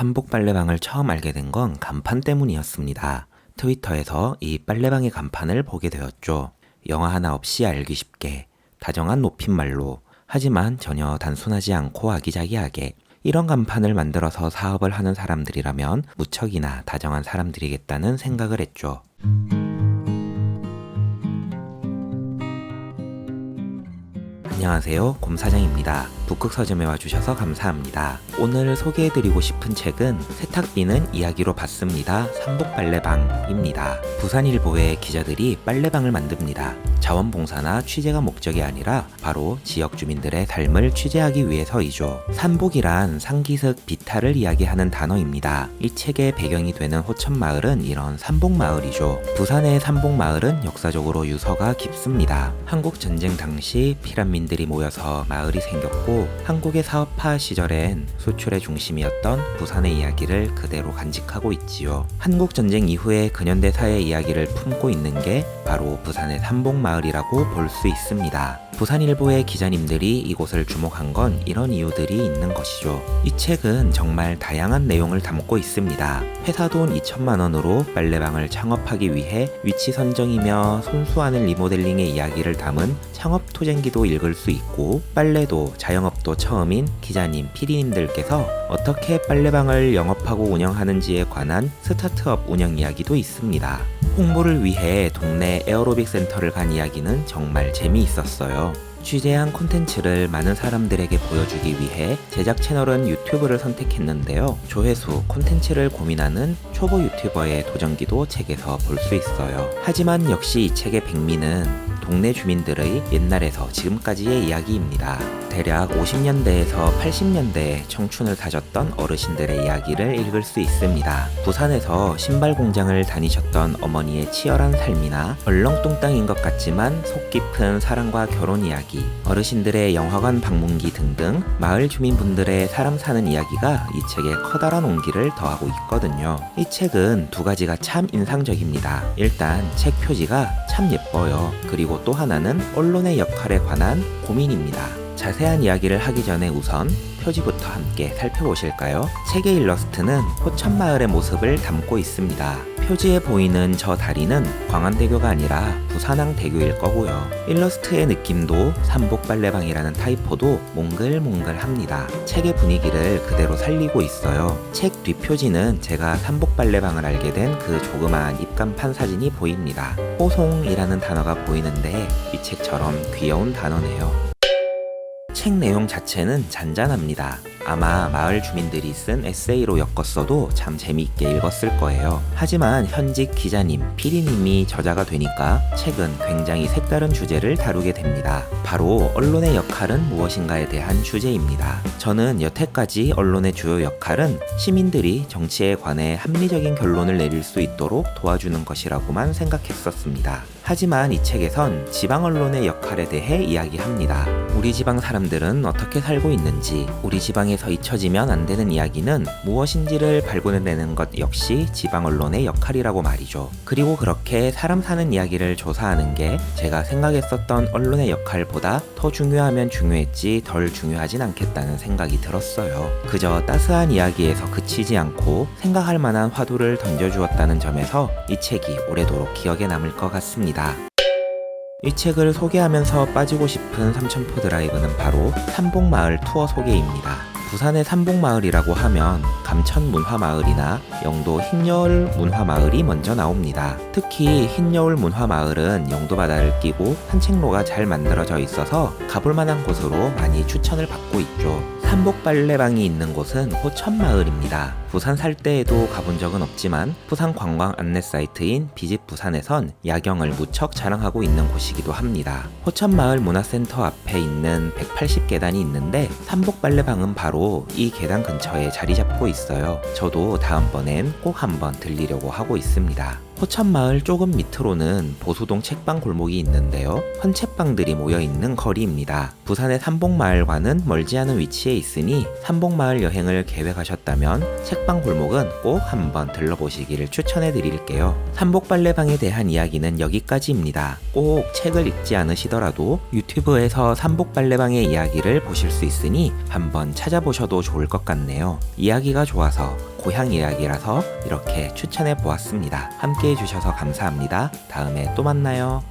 삼복 빨래방을 처음 알게 된 건 간판 때문이었습니다. 트위터에서 이 빨래방의 간판을 보게 되었죠. 영어 하나 없이 알기 쉽게, 다정한 높임말로, 하지만 전혀 단순하지 않고 아기자기하게 이런 간판을 만들어서 사업을 하는 사람들이라면 무척이나 다정한 사람들이겠다는 생각을 했죠. 안녕하세요, 곰사장입니다. 북극 서점에 와주셔서 감사합니다. 오늘 소개해드리고 싶은 책은 세탁비는 이야기로 받습니다. 삼복빨래방입니다. 부산일보의 기자들이 빨래방을 만듭니다. 자원봉사나 취재가 목적이 아니라 바로 지역 주민들의 삶을 취재하기 위해서이죠. 삼복이란 상기슭 비탈을 이야기하는 단어입니다. 이 책의 배경이 되는 호천마을은 이런 삼복마을이죠. 부산의 삼복마을은 역사적으로 유서가 깊습니다. 한국전쟁 당시 피란민들이 모여서 마을이 생겼고 한국의 사업화 시절엔 수출의 중심이었던 부산의 이야기를 그대로 간직하고 있지요. 한국전쟁 이후의 근현대사의 이야기를 품고 있는 게 바로 부산의 삼복마을이라고 볼 수 있습니다. 부산일보의 기자님들이 이곳을 주목한 건 이런 이유들이 있는 것이죠. 이 책은 정말 다양한 내용을 담고 있습니다. 회사 돈 2천만 원으로 빨래방을 창업하기 위해 위치 선정이며 손수하는 리모델링의 이야기를 담은 창업토쟁기도 읽을 수 있고, 빨래도 자영업도 처음인 기자님, PD님들께서 어떻게 빨래방을 영업하고 운영하는지에 관한 스타트업 운영 이야기도 있습니다. 홍보를 위해 동네 에어로빅 센터를 간 이야기는 정말 재미있었어요. 취재한 콘텐츠를 많은 사람들에게 보여주기 위해 제작 채널은 유튜브를 선택했는데요. 조회수, 콘텐츠를 고민하는 초보 유튜버의 도전기도 책에서 볼 수 있어요. 하지만 역시 이 책의 백미는 동네 주민들의 옛날에서 지금까지의 이야기입니다. 대략 50년대에서 80년대에 청춘을 다졌던 어르신들의 이야기를 읽을 수 있습니다. 부산에서 신발 공장을 다니셨던 어머니의 치열한 삶이나 얼렁뚱땅인 것 같지만 속 깊은 사랑과 결혼 이야기, 어르신들의 영화관 방문기 등등 마을 주민분들의 사람 사는 이야기가 이 책에 커다란 온기를 더하고 있거든요. 이 책은 두 가지가 참 인상적입니다. 일단 책 표지가 참 예뻐요. 그리고 또 하나는 언론의 역할에 관한 고민입니다. 자세한 이야기를 하기 전에 우선 표지부터 함께 살펴보실까요? 책의 일러스트는 호천마을의 모습을 담고 있습니다. 표지에 보이는 저 다리는 광안대교가 아니라 부산항대교일 거고요. 일러스트의 느낌도 삼복빨래방이라는 타이포도 몽글몽글합니다. 책의 분위기를 그대로 살리고 있어요. 책 뒷표지는 제가 삼복빨래방을 알게 된 그 조그마한 입간판 사진이 보입니다. 호송이라는 단어가 보이는데 이 책처럼 귀여운 단어네요. 책 내용 자체는 잔잔합니다. 아마 마을 주민들이 쓴 에세이로 엮었어도 참 재미있게 읽었을 거예요. 하지만 현직 기자님, PD님이 저자가 되니까 책은 굉장히 색다른 주제를 다루게 됩니다. 바로 언론의 역할은 무엇인가에 대한 주제입니다. 저는 여태까지 언론의 주요 역할은 시민들이 정치에 관해 합리적인 결론을 내릴 수 있도록 도와주는 것이라고만 생각했었습니다. 하지만 이 책에선 지방 언론의 역할에 대해 이야기합니다. 우리 지방 사람들은 어떻게 살고 있는지, 우리 지방에서 잊혀지면 안 되는 이야기는 무엇인지를 발견해내는 것 역시 지방 언론의 역할이라고 말이죠. 그리고 그렇게 사람 사는 이야기를 조사하는 게 제가 생각했었던 언론의 역할보다 더 중요하면 중요했지 덜 중요하진 않겠다는 생각이 들었어요. 그저 따스한 이야기에서 그치지 않고 생각할 만한 화두를 던져주었다는 점에서 이 책이 오래도록 기억에 남을 것 같습니다. 이 책을 소개하면서 빠지고 싶은 삼천포 드라이브는 바로 삼복마을 투어 소개입니다. 부산의 삼복마을이라고 하면 감천 문화마을이나 영도 흰여울 문화마을이 먼저 나옵니다. 특히 흰여울 문화마을은 영도 바다를 끼고 산책로가 잘 만들어져 있어서 가볼 만한 곳으로 많이 추천을 받고 있죠. 삼복빨래방이 있는 곳은 호천마을입니다. 부산 살 때에도 가본 적은 없지만 부산 관광 안내 사이트인 비집 부산에선 야경을 무척 자랑하고 있는 곳이기도 합니다. 호천마을 문화센터 앞에 있는 180계단이 있는데 삼복빨래방은 바로 이 계단 근처에 자리 잡고 있어요. 저도 다음번엔 꼭 한번 들리려고 하고 있습니다. 호천마을 조금 밑으로는 보수동 책방 골목이 있는데요. 헌책방들이 모여있는 거리입니다. 부산의 삼복마을과는 멀지 않은 위치에 있으니 삼복마을 여행을 계획하셨다면 책방 골목은 꼭 한번 들러보시기를 추천해 드릴게요. 삼복빨래방에 대한 이야기는 여기까지입니다. 꼭 책을 읽지 않으시더라도 유튜브에서 삼복빨래방의 이야기를 보실 수 있으니 한번 찾아보셔도 좋을 것 같네요. 이야기가 좋아서 고향 이야기라서 이렇게 추천해 보았습니다. 함께 해주셔서 감사합니다. 다음에 또 만나요.